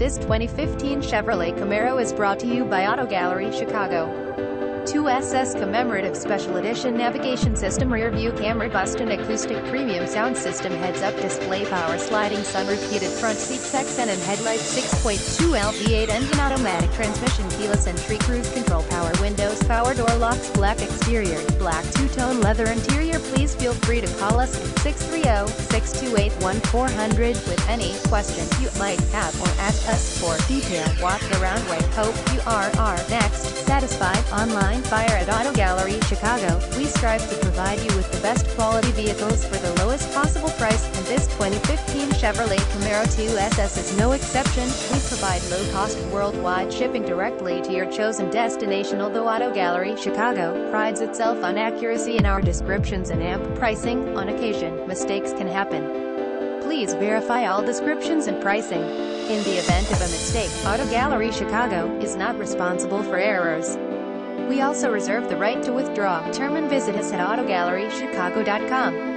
This 2015 Chevrolet Camaro is brought to you by Auto Gallery Chicago. 2SS Commemorative Special Edition Navigation System, Rear View Camera, Bust and Acoustic Premium Sound System, Heads-Up Display, Power Sliding Sunroof, Heated Front Seats, XN and Headlights, 6.2 L V8 Engine, Automatic Transmission, Keyless Entry, Cruise Control, Power Windows, Power Door Locks, Black Exterior, Black two-tone leather interior. Please feel free to call us at 630-628-1400 with any questions you might have or ask us for detailed walk-around. We hope you are next satisfied. Online buyer at Auto Gallery Chicago, we strive to provide you with the best quality vehicles for the lowest possible price, and this 2015 Chevrolet Camaro 2SS is no exception. We provide low-cost worldwide shipping directly to your chosen destination. Although Auto Gallery Chicago prides itself on accuracy in our descriptions and amp pricing, on occasion, mistakes can happen. Please verify all descriptions and pricing. In the event of a mistake, Auto Gallery Chicago is not responsible for errors. We also reserve the right to withdraw. Term and visit us at autogallerychicago.com.